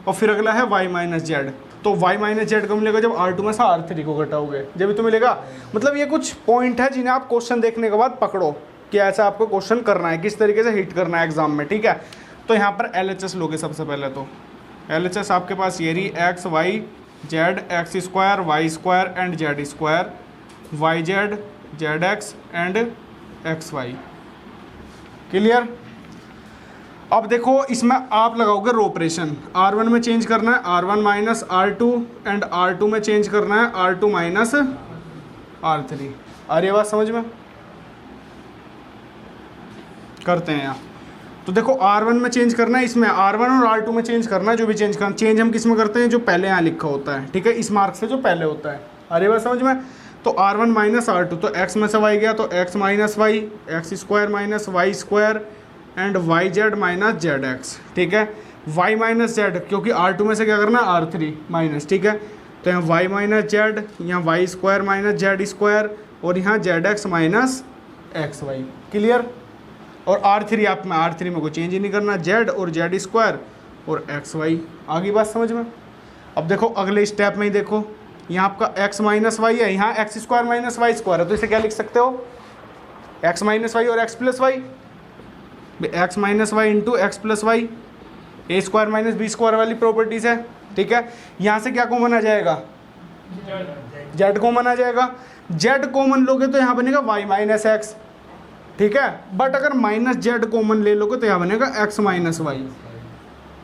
Speaker 1: और फिर अगला है y माइनस जेड, तो y माइनस जेड को मिलेगा जब R2 में से R3 को घटाओगे, जब भी तो मिलेगा। मतलब ये कुछ पॉइंट है जिन्हें आप क्वेश्चन देखने के बाद पकड़ो कि ऐसा आपको क्वेश्चन करना है, किस तरीके से हिट करना है एग्जाम में, ठीक है। तो यहाँ पर LHS लोगे सबसे पहले, तो LHS आपके पास ये रही X Y Z, X square Y square and Z square, Y Z, Z X and X Y. Clear? अब देखो इसमें आप लगाओगे रो ऑपरेशन, R1 में चेंज करना है R1 minus R2 and R2 में चेंज करना है R2 माइनस R3। आ रही बात समझ में? करते हैं यहाँ। तो देखो R1 में चेंज करना है, इसमें R1 और R2 में चेंज करना है, जो भी चेंज करना, चेंज हम किस में करते हैं? जो पहले यहाँ लिखा होता है, ठीक है, इस मार्क से जो पहले होता है। अरे बात समझ में? तो R1 माइनस R2, तो x में से y गया तो x minus Y, X square minus Y square and Y Z minus Z X, ठीक है। y माइनस जेड, क्योंकि R2 में से क्या करना है? R3 माइनस, ठीक है। तो यहाँ y माइनस जेड, यहाँ Y square minus Z square, और यहाँ Z X minus X Y. Clear? और R3 आप में, R3 में कोई चेंज ही नहीं करना, जेड और जेड स्क्वायर और एक्स वाई। आगे बात समझ में? अब देखो अगले स्टेप में ही देखो, यहाँ आपका x माइनस वाई है, यहाँ X square minus Y square है, तो इसे क्या लिख सकते हो? x माइनस वाई और x plus Y, X minus Y into X plus Y, A square minus B square वाली प्रॉपर्टीज है, ठीक है। यहाँ से क्या कॉमन आ जाएगा? जेड कॉमन आ जाएगा। जेड कॉमन लोगे तो यहाँ बनेगा वाई माइनस एक्स, ठीक है। बट अगर माइनस जेड कॉमन ले लोगे तो यहाँ बनेगा एक्स माइनस वाई।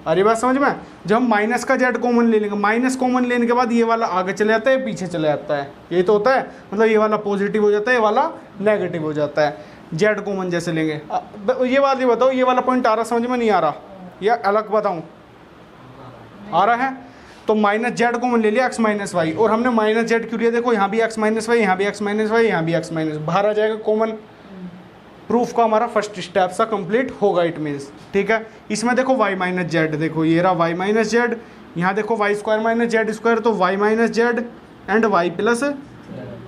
Speaker 1: अरे बात समझ में? जब हम माइनस का जेड कॉमन ले लेंगे, माइनस कॉमन लेने के बाद ये वाला आगे चले जाता है, पीछे चले जाता है, यही तो होता है। मतलब ये वाला पॉजिटिव हो जाता है, ये वाला नेगेटिव हो जाता है, जेड कॉमन जैसे लेंगे। ये बात ये बताओ, ये वाला पॉइंट आ रहा समझ में? नहीं आ रहा? या अलग बताऊँ? आ रहा है। तो माइनस जेड कॉमन ले लिया एक्स माइनस वाई, और हमने माइनस जेड क्यों लिया? देखो यहाँ भी एक्स माइनस वाई, यहाँ भी एक्स माइनस वाई, यहाँ भी एक्स माइनस, बाहर आ जाएगा कॉमन। प्रूफ का हमारा फर्स्ट स्टेप सा कंप्लीट होगा, इट मीन्स, ठीक है। इसमें देखो y माइनस जेड, देखो ये रहा y माइनस जेड, यहाँ देखो Y square minus Z square, तो y minus Z and y plus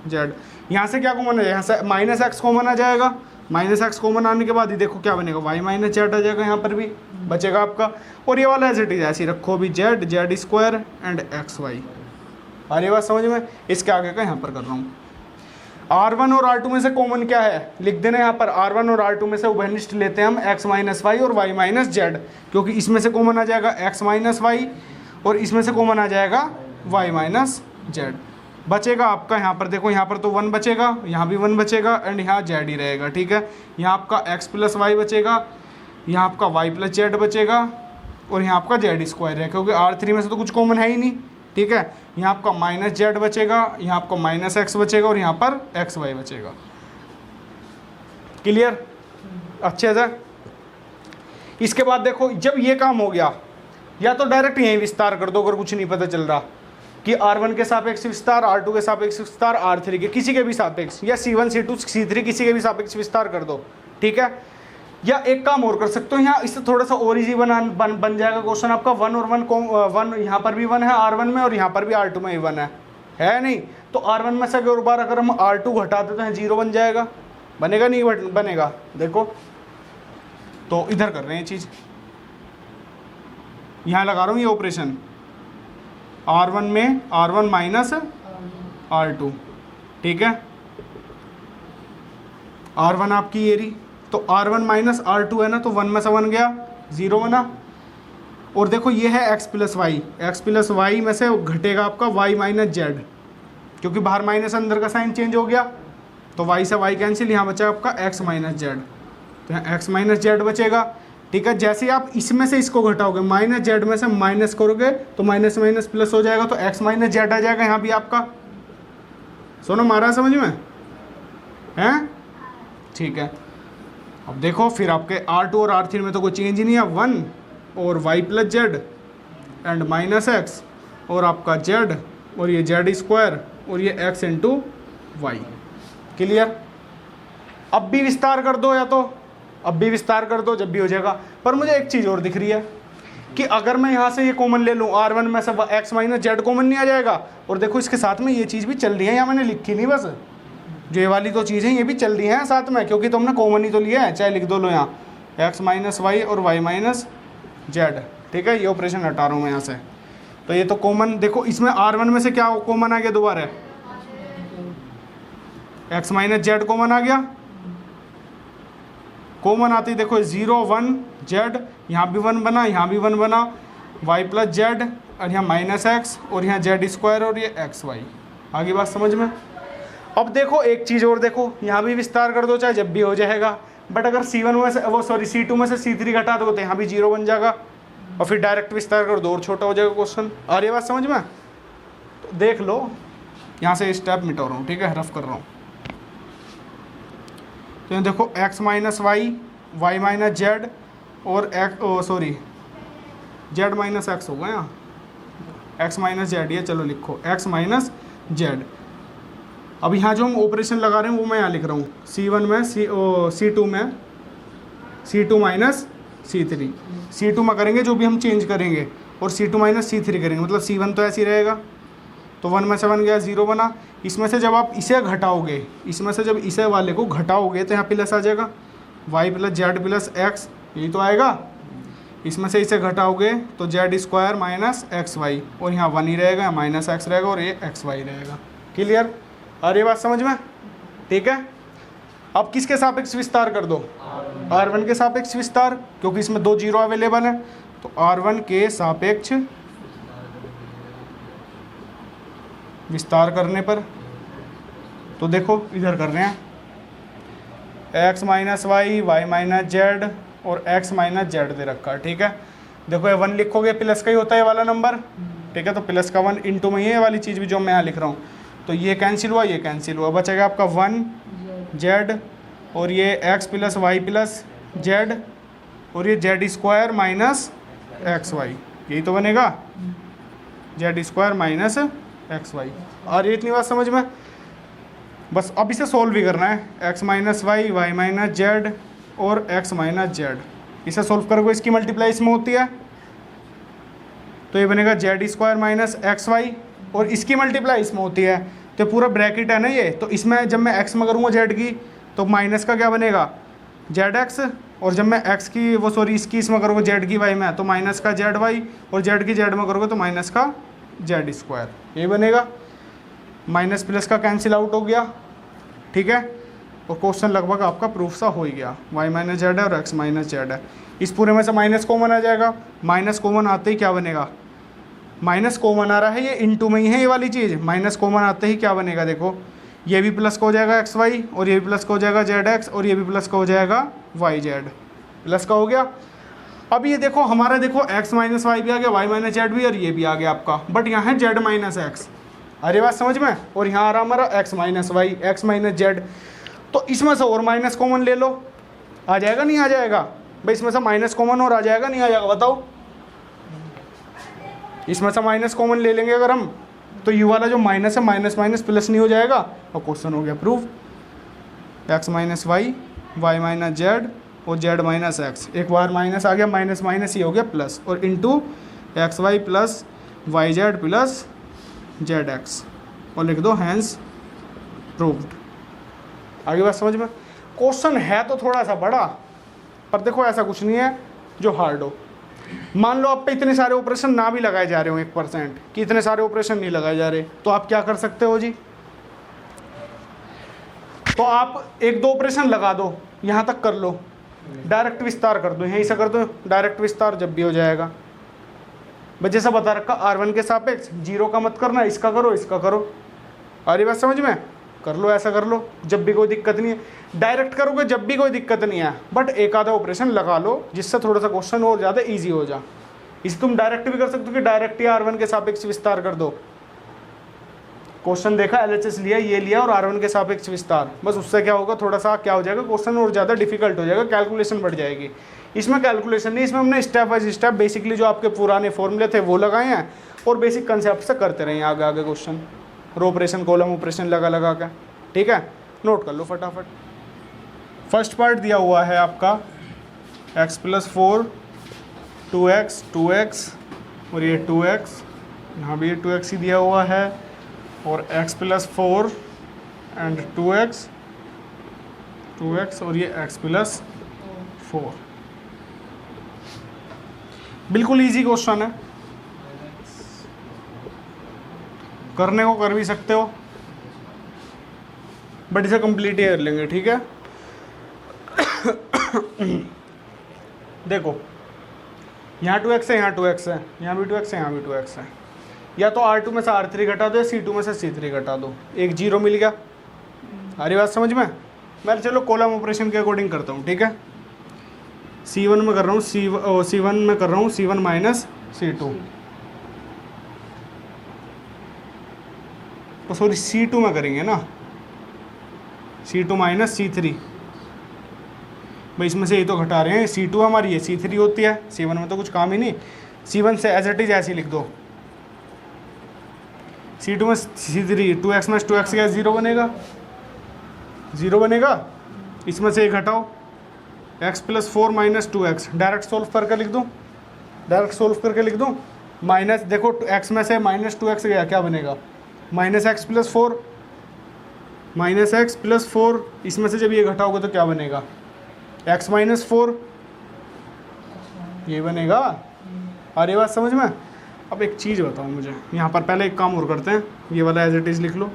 Speaker 1: Z. यहाँ से क्या कॉमन है? यहाँ से माइनस एक्स कॉमन आ जाएगा, माइनस एक्स कॉमन आने के बाद ही देखो क्या बनेगा? y माइनस जेड आ जाएगा, यहाँ पर भी बचेगा आपका। और ये वाला एज इट इज ऐसे रखो भी, Z, Z square and X Y. आ रही बात समझ में? इसके आगे का यहाँ पर कर रहा हूँ। R1 और R2 में से कॉमन क्या है? लिख देना यहाँ पर, R1 और R2 में से उभयनिष्ठ लेते हैं हम x माइनस वाई और y माइनस जेड, क्योंकि इसमें से कॉमन आ जाएगा x माइनस वाई और इसमें से कॉमन आ जाएगा y माइनस जेड। बचेगा आपका यहाँ पर देखो, यहाँ पर तो 1 बचेगा, यहाँ भी 1 बचेगा एंड यहाँ जेड ही रहेगा, ठीक है। यहाँ आपका x प्लस वाई बचेगा, यहाँ आपका y प्लस जेड बचेगा और यहाँ आपका जेड स्क्वायर है, क्योंकि R3 में से तो कुछ कॉमन है ही नहीं, ठीक है। यहाँ आपका माइनस जेड बचेगा, यहाँ आपका माइनस एक्स बचेगा और यहाँ पर एक्स वाई बचेगा। क्लियर, अच्छे से। इसके बाद देखो जब ये काम हो गया, या तो डायरेक्ट यहीं विस्तार कर दो अगर कुछ नहीं पता चल रहा कि R1 के सापेक्ष विस्तार, R2 के सापेक्ष विस्तार, R3 के किसी के भी सापेक्ष, या C1 C2 C3 किसी के भी सापेक्ष विस्तार कर दो, ठीक है। या एक काम और कर सकते हो, यहाँ इससे थोड़ा सा और इजी बन जाएगा क्वेश्चन आपका। 1 और 1 यहाँ पर भी 1 है R1 में और यहाँ पर भी R2 में ही 1 है नहीं, तो R1 में से एक बार अगर हम R2 घटा देते हैं 0 बन जाएगा, बनेगा नहीं बनेगा, देखो। तो इधर कर रहे हैं ये चीज़, यहाँ लगा रहा हूँ ये ऑपरेशन, R1 में R1 माइनस R2, ठीक है। R1 आपकी ये रही, तो R1 माइनस R2 है ना, तो 1 में से 1 गया, 0 बना। और देखो ये है x प्लस वाई में से घटेगा आपका y माइनस जेड, क्योंकि बाहर माइनस अंदर का साइन चेंज हो गया, तो y से y कैंसिल, यहाँ बचा आपका x माइनस जेड, तो यहाँ x माइनस जेड बचेगा, ठीक है। जैसे ही आप इसमें से इसको घटाओगे, माइनस जेड में से माइनस करोगे तो माइनस माइनस प्लस हो जाएगा, तो x माइनस जेड आ जाएगा यहाँ भी आपका। सुनो मारा समझ में हैं, ठीक है। अब देखो फिर आपके R2 और R3 में तो कोई चेंज ही नहीं है, 1 और y plus Z and minus X और आपका जेड और ये जेड स्क्वायर और ये x इंटू वाई। क्लियर, अब भी विस्तार कर दो, या तो अब भी विस्तार कर दो, जब भी हो जाएगा। पर मुझे एक चीज़ और दिख रही है कि अगर मैं यहाँ से ये कॉमन ले लूँ, R1 में से x माइनस जेड कॉमन नहीं आ जाएगा, और देखो इसके साथ में ये चीज़ भी चल रही है, यहाँ मैंने लिखी नहीं, बस जो ये वाली तो चीज़ें ये भी चल रही हैं साथ में, क्योंकि तुमने कॉमन ही तो लिया है, चाहे लिख दो लो यहाँ x माइनस वाई और y माइनस जेड, ठीक है। ये ऑपरेशन हटा रहा हूँ मैं यहाँ से, तो ये तो कॉमन, देखो इसमें R1 में से क्या कॉमन आ गया दोबारा, x माइनस जेड कॉमन आ गया, कॉमन आती देखो 0 1 जेड, यहाँ भी 1 बना, यहाँ भी 1 बना, y प्लस जेड और यहाँ माइनस एक्स और यहाँ जेड स्क्वायर और ये एक्स वाई। आगे बात समझ में। अब देखो एक चीज़ और देखो, यहाँ भी विस्तार कर दो चाहे जब भी हो जाएगा, बट अगर C1 में से C2 में से C3 घटा दो तो यहाँ भी 0 बन जाएगा, और फिर डायरेक्ट विस्तार कर दो और छोटा हो जाएगा क्वेश्चन। आ रही है बात समझ में, तो देख लो, यहाँ से स्टेप मिटा रहा हूँ, ठीक है, रफ कर रहा हूँ। तो देखो x minus Y, Y minus Z और जेड माइनस एक्स होगा यहाँ, x माइनस जेड, ये चलो लिखो x माइनस जेड। अब यहाँ जो हम ऑपरेशन लगा रहे हैं वो मैं यहाँ लिख रहा हूँ, C1 में C2 में C2 माइनस C3, C2 में करेंगे जो भी हम चेंज करेंगे और C2 माइनस C3 करेंगे, मतलब C1 तो ऐसे ही रहेगा, तो 1 में से 1 गया, 0 बना। इसमें से जब आप इसे घटाओगे, इसमें से जब इसे वाले को घटाओगे तो यहाँ प्लस आ जाएगा, y plus Z plus X, यही तो आएगा। इसमें से इसे घटाओगे तो Z square minus X Y, और यहाँ 1 ही रहेगा, माइनस एक्स रहेगा और ये एक्स वाई रहेगा। क्लियर, और ये बात समझ में, ठीक है। अब किसके सापेक्ष विस्तार कर दो, R1 के सापेक्ष विस्तार, क्योंकि इसमें 2 0 अवेलेबल है, तो R1 के सापेक्ष विस्तार करने पर, तो देखो इधर कर रहे हैं x minus Y, Y minus Z और x माइनस जेड दे रखा है, ठीक है। देखो ये 1 लिखोगे प्लस का ही होता है ये वाला नंबर, ठीक है, तो प्लस का 1 इंटू में ये वाली चीज़ भी जो मैं यहाँ लिख रहा हूँ, तो ये कैंसिल हुआ, ये कैंसिल हुआ, बचेगा आपका 1 जेड और ये x plus Y plus Z और ये Z square minus X Y, यही तो बनेगा, Z square minus X Y. और ये इतनी बात समझ में, बस अब इसे सोल्व भी करना है, x minus Y, Y minus Z और x माइनस जेड, इसे सोल्व करोगे इसकी मल्टीप्लाई इसमें होती है, तो ये बनेगा Z square minus X Y, और इसकी मल्टीप्लाई इसमें होती है, तो पूरा ब्रैकेट है ना ये, तो इसमें जब मैं x में करूँगा जेड की तो माइनस का क्या बनेगा जेड एक्स, और जब मैं x की इसकी इसमें करोगे जेड की y में तो माइनस का जेड वाई, और जेड की जेड में करोगे तो माइनस का जेड स्क्वायर, ये बनेगा। माइनस प्लस का कैंसिल आउट हो गया, ठीक है, और क्वेश्चन लगभग आपका प्रूफ सा हो ही गया। y माइनस जेड है और x माइनस जेड है, इस पूरे में से माइनस कॉमन आ जाएगा, माइनस कॉमन आते ही क्या बनेगा माइनस कॉमन आ रहा है, ये इनटू में ही है ये वाली चीज़, माइनस कॉमन आते ही क्या बनेगा देखो, ये भी प्लस का हो जाएगा एक्स वाई, और ये भी प्लस का हो जाएगा जेड एक्स, और ये भी प्लस का हो जाएगा वाई जेड, प्लस का हो गया। अब ये देखो हमारा देखो एक्स माइनस वाई भी आ गया, वाई माइनस जेड भी, और ये भी आ गया आपका, बट यहाँ है जेड माइनस एक्स, अरे बात समझ में, और यहाँ आ रहा हमारा X minus Y, X minus Z. तो इसमें से और माइनस कॉमन ले लो, आ जाएगा नहीं आ जाएगा भाई, इसमें से माइनस कॉमन और आ जाएगा नहीं आ जाएगा, बताओ। इसमें से माइनस कॉमन ले लेंगे अगर हम, तो यू वाला जो माइनस है माइनस माइनस प्लस नहीं हो जाएगा, और क्वेश्चन हो गया prove. X minus Y, Y minus Z, और जेड माइनस एक्स, एक बार माइनस आ गया, माइनस माइनस ही हो गया प्लस, और into X Y plus Y Z plus Z X, और लिख दो हैंस प्रूव्ड। आगे बात समझ में। क्वेश्चन है तो थोड़ा सा बड़ा, पर देखो ऐसा कुछ नहीं है जो हार्ड हो। मान लो आप पे इतने सारे ऑपरेशन ना भी लगाए जा रहे हो 1% कि इतने सारे ऑपरेशन नहीं लगाए जा रहे, तो आप क्या कर सकते हो जी, तो आप एक दो ऑपरेशन लगा दो, यहाँ तक कर लो, डायरेक्ट विस्तार कर दो, यहीं से कर दो डायरेक्ट विस्तार, जब भी हो जाएगा। बस जैसा बता रखा R1 के सापेक्ष, जीरो का मत करना, इसका करो इसका करो, अरे बात समझ में, कर लो ऐसा कर लो, जब भी कोई दिक्कत नहीं है। डायरेक्ट करोगे जब भी कोई दिक्कत नहीं है, बट एक आधा ऑपरेशन लगा लो जिससे थोड़ा सा क्वेश्चन और ज़्यादा इजी हो जा। इसे तुम डायरेक्ट भी कर सकते हो कि डायरेक्ट ही R1 के सापेक्ष विस्तार कर दो। क्वेश्चन देखा, LHS लिया, ये लिया, और R1 के सापेक्ष विस्तार, बस उससे क्या होगा, थोड़ा सा क्या हो जाएगा, क्वेश्चन और ज़्यादा डिफिकल्ट हो जाएगा, कैलकुलेशन बढ़ जाएगी। इसमें कैलकुलेशन नहीं, इसमें हमने स्टेप बाय स्टेप बेसिकली जो आपके पुराने फॉर्मूले थे वो लगाए हैं, और बेसिक कंसेप्ट से करते रहे आगे आगे question, row operation column operation लगा लगा के। ठीक है, नोट कर लो फटाफट। फर्स्ट पार्ट दिया हुआ है आपका x प्लस 4, 2x, और ये 2x, यहाँ भी ये 2x ही दिया हुआ है, और x प्लस 4 एंड 2x, और ये x प्लस 4। बिल्कुल इजी क्वेश्चन है, करने को कर भी सकते हो, बट इसे कंप्लीट ही कर लेंगे। ठीक है, देखो यहाँ 2x है, यहाँ 2x है, यहाँ भी 2x है, यहाँ भी 2x है, या तो R2 में से R3 घटा दो, या C2 में से C3 घटा दो, एक जीरो मिल गया। अरे बात समझ में। मैं चलो कॉलम ऑपरेशन के अकॉर्डिंग करता हूँ। ठीक है, C1 में कर रहा हूँ, C1 में कर रहा हूँ C1 माइनस C2, तो सॉरी C2 में करेंगे ना, C2 माइनस C3, भाई इसमें से ये तो घटा रहे हैं, C2 हमारी है, C3 होती है, C1 में तो कुछ काम ही नहीं। C1 से एज इट इज ऐसे लिख दो, C2 में C3, 2x में 2x क्या 0 बनेगा, 0 बनेगा। इसमें से ये घटाओ, x plus 4 minus 2x, direct solve करके लिख दूँ, डायरेक्ट सोल्व करके लिख दूँ, माइनस देखो x में से माइनस 2x गया, क्या बनेगा, minus x plus 4, minus x plus 4, इसमें से जब ये घटाओगे तो क्या बनेगा, x माइनस 4, ये बनेगा। अरे बात समझ में। अब एक चीज़ बताओ मुझे, यहाँ पर पहले एक काम और करते हैं, ये वाला एज इट इज़ लिख लो,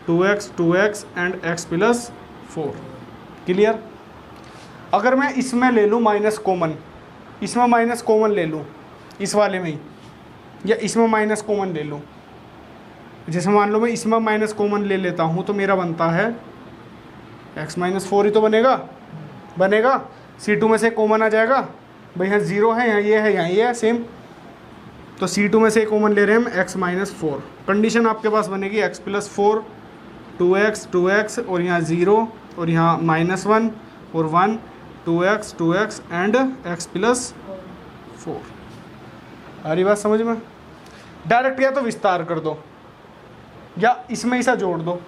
Speaker 1: 2x and x plus 4, clear. अगर मैं इसमें ले लूँ माइनस कॉमन, इसमें माइनस कॉमन ले लूँ इस वाले में ही, या इसमें माइनस कॉमन ले लूँ, जैसे मान लो मैं इसमें माइनस कॉमन ले लेता हूँ, तो मेरा बनता है x माइनस 4 ही तो बनेगा। C2 में से कॉमन आ जाएगा, भाई यहाँ 0 है, यहाँ ये है, यहाँ ये है सेम, तो C2 में से कॉमन ले रहे हैं हम x माइनस 4। कंडीशन आपके पास बनेगी x प्लस 4, 2x, और यहाँ 0, और यहाँ माइनस 1 और 1, 2x एंड x प्लस 4। अरे बात समझ में। डायरेक्ट या तो विस्तार कर दो, या इसमें इसे जोड़ दो,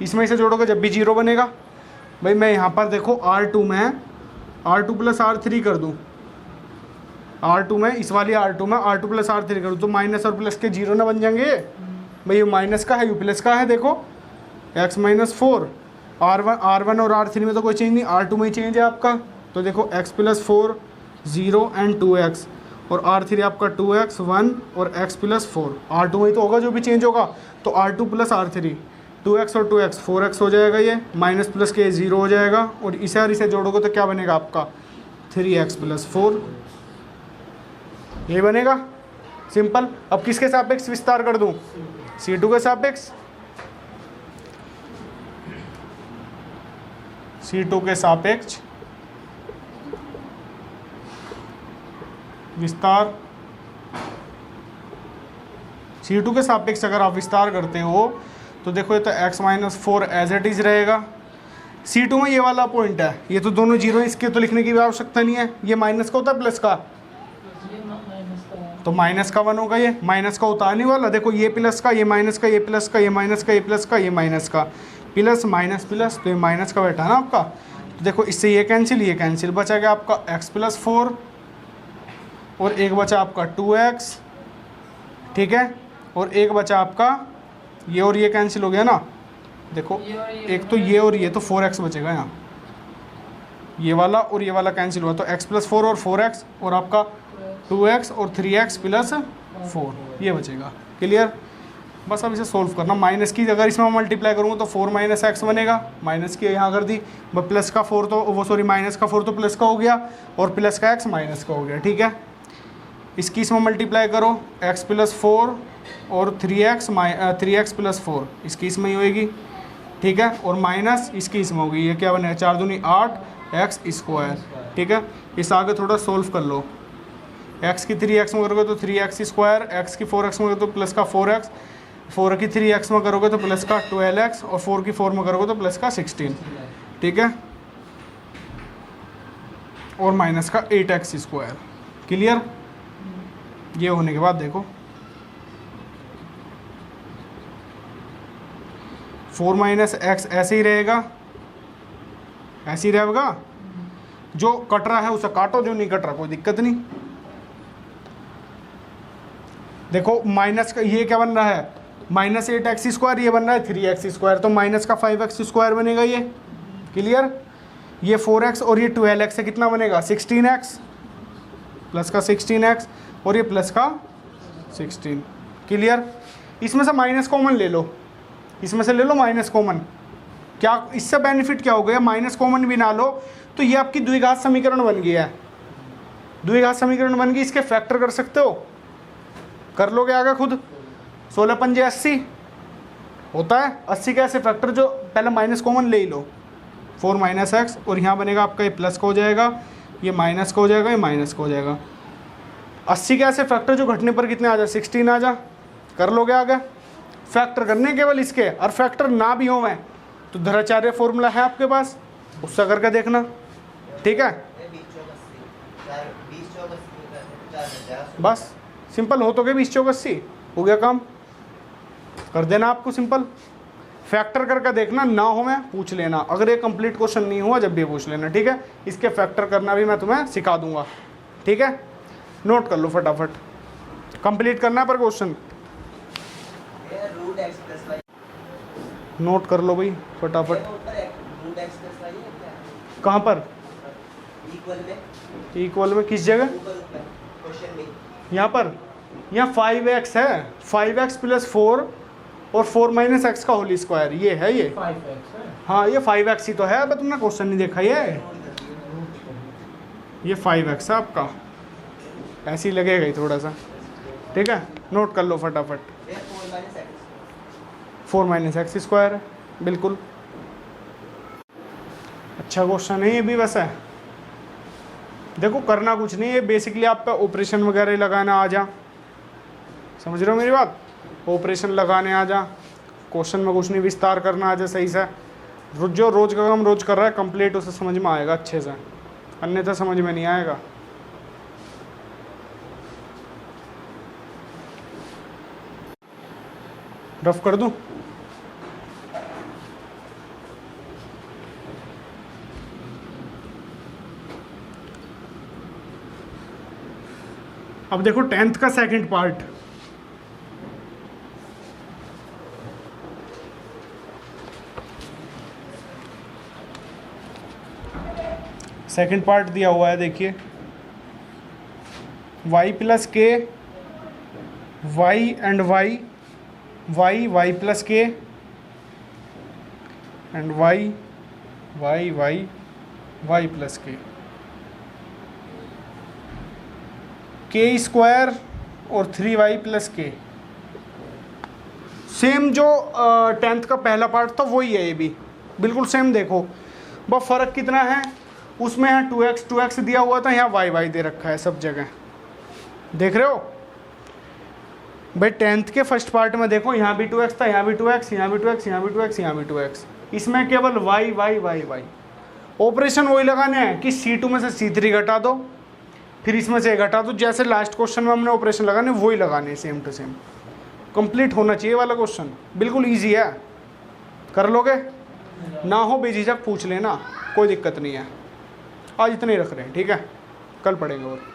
Speaker 1: इसमें इसे जोड़ोगे जब भी 0 बनेगा। भाई मैं यहाँ पर देखो R2 में R2 प्लस R3 कर दूँ, R2 में इस वाली R2 में R2 प्लस R3 कर दूँ, तो माइनस और प्लस के 0 ना बन जाएंगे। भाई ये माइनस का है, यू प्लस का है, देखो x माइनस 4, R1 और R3 में तो कोई चेंज नहीं, R2 में ही चेंज है आपका, तो देखो x प्लस 4, 0 एंड 2x, और R3 आपका 2x, 1 और x प्लस 4, R2 में ही तो होगा जो भी चेंज होगा, तो R2 प्लस R3, 2x और 2x 4x हो जाएगा, ये माइनस प्लस के 0 हो जाएगा, और इसे जोड़ोगे तो क्या बनेगा आपका 3x प्लस 4, ये बनेगा। सिंपल। अब किसके सापेक्ष विस्तार कर दूं, C2 के सापेक्ष, C2 के सापेक्ष विस्तार, C2 के सापेक्ष अगर आप विस्तार करते हो तो देखो ये तो x minus 4 as it is रहेगा। C2 में ये वाला पॉइंट है, ये तो दोनों जीरो है, इसके तो लिखने की भी आवश्यकता नहीं है। ये माइनस का होता है प्लस का,
Speaker 2: ये माइनस का है।
Speaker 1: तो माइनस का 1 होगा, ये माइनस का होता नहीं वाला। देखो ये प्लस का, ये माइनस का, ये प्लस का, ये माइनस का, ये प्लस का, ये माइनस का, प्लस माइनस प्लस, तो ये माइनस का बैठा ना आपका। तो देखो इससे ये कैंसिल, बचा गया आपका x प्लस 4 और एक बचा आपका 2x, ठीक है, और एक बचा आपका ये और ये कैंसिल हो गया ना। देखो
Speaker 2: ये और ये
Speaker 1: एक तो ये और ये, तो 4x बचेगा यहाँ, ये वाला और ये वाला कैंसिल हुआ, तो x प्लस 4 और 4x और आपका 2x और 3x प्लस 4 ये बचेगा। क्लियर। बस अब इसे सोल्व करना। माइनस की अगर इसमें मल्टीप्लाई करूँगा तो 4 माइनस एक्स बनेगा, माइनस की यहाँ कर दी, प्लस का 4 तो वो सॉरी माइनस का 4 तो प्लस का हो गया और प्लस का x माइनस का हो गया, ठीक है। इसकी इसमें मल्टीप्लाई करो, x प्लस 4 और 3x प्लस 4 इसकी इसमें ही होएगी, ठीक है, और माइनस इसकी इसमें होगी, ये क्या बनेगा 4 दूनी 8 x स्क्वायर, ठीक है। इस आगे थोड़ा सोल्व कर लो, x की 3x में करोगे तो 3x स्क्वायर, x की 4x में करोगे तो प्लस का 4x, 4 की 3x में करोगे तो प्लस का 12x और 4 की 4 में करोगे तो प्लस का 16, ठीक है, और माइनस का 8x स्क्वायर। क्लियर। ये होने के बाद देखो 4 माइनस एक्स ऐसे ही रहेगा, ऐसे ही रहेगा। जो कट रहा है उसे काटो, जो नहीं कट रहा कोई दिक्कत नहीं। देखो माइनस का ये क्या बन रहा है, माइनस 8x स्क्वायर, ये बन रहा है 3x स्क्वायर, तो माइनस का 5x स्क्वायर बनेगा ये। क्लियर। ये 4x और ये 12x है, कितना बनेगा 16x, प्लस का 16x और ये प्लस का 16। क्लियर। इसमें से माइनस कॉमन ले लो, इसमें से ले लो माइनस कॉमन। क्या इससे बेनिफिट क्या हो गया, माइनस कॉमन भी ना लो तो ये आपकी द्विघात समीकरण बन गया है, द्विघात समीकरण बन गई। इसके फैक्टर कर सकते हो, कर लोगे आगे खुद। 16 पंजे 80 होता है, 80 का ऐसे फैक्टर जो पहले माइनस कॉमन ले ही लो, 4 माइनस एक्स और यहाँ बनेगा आपका ये प्लस का हो जाएगा, ये माइनस का हो जाएगा, ये माइनस का हो जाएगा। 80 के ऐसे फैक्टर जो घटने पर कितने आ जा, 16 आ जा, कर लोगे आगे। फैक्टर करने केवल इसके, और फैक्टर ना भी हो मैं तो धराचार्य फॉर्मूला है आपके पास, उससे करके देखना, ठीक है। बस सिंपल हो तो गए 20 चौक 80 हो गया काम, कर देना आपको सिंपल। फैक्टर करके देखना, ना हो मैं पूछ लेना, अगर ये कंप्लीट क्वेश्चन नहीं हुआ जब भी पूछ लेना, ठीक है। इसके फैक्टर करना भी मैं तुम्हें सिखा दूंगा, ठीक है। नोट कर लो फटाफट, कंप्लीट करना है पर क्वेश्चन नोट कर लो भाई फटाफट। कहाँ पर इक्वल में, किस जगह, यहाँ पर, यहाँ 5x है, 5x प्लस 4 और 4 माइनस एक्स का होल स्क्वायर, ये है ये
Speaker 2: 5x है।
Speaker 1: हाँ ये 5x ही तो है, अब तुमने क्वेश्चन नहीं देखा ये 5x है आपका, ऐसे ही लगेगा ही थोड़ा सा, ठीक है। नोट कर लो फटाफट, 4 माइनस एक्स स्क्वायर है, बिल्कुल अच्छा क्वेश्चन है ये भी। वैसे देखो करना कुछ नहीं है, बेसिकली आप पे ऑपरेशन वगैरह लगाना आ जा, समझ रहे हो मेरी बात, ऑपरेशन लगाने आ जा, क्वेश्चन में कुछ नहीं विस्तार करना आ जा सही से। जो रोज का काम रोज कर रहा है कंप्लीट, उसे समझ में आएगा अच्छे से, अन्यथा समझ में नहीं आएगा। रफ कर दूं, अब देखो 10th का सेकंड पार्ट, सेकंड पार्ट दिया हुआ है, देखिए y plus K Y and Y, Y plus K and Y plus K square और 3y प्लस के। सेम जो 10th का पहला पार्ट था वही है ये भी, बिल्कुल सेम। देखो बस फ़र्क कितना है, उसमें है 2x दिया हुआ था, यहाँ y दे रखा है सब जगह। देख रहे हो भाई 10th के फर्स्ट पार्ट में देखो यहाँ भी 2x था, यहाँ भी 2x, यहाँ भी 2x, यहाँ भी 2x, यहाँ भी 2x। इसमें केवल y। ऑपरेशन वही लगाने हैं कि C2 में से C3 घटा दो, फिर इसमें से घटा दो। जैसे लास्ट क्वेश्चन में हमने ऑपरेशन लगाने वही लगाने, सेम टू सेम। कंप्लीट होना चाहिए वाला क्वेश्चन, बिल्कुल ईजी है, कर लोगे ना हो बेझिझक पूछ लेना, कोई दिक्कत नहीं है। आज इतने ही रख रहे हैं, ठीक है, कल पढ़ेंगे और।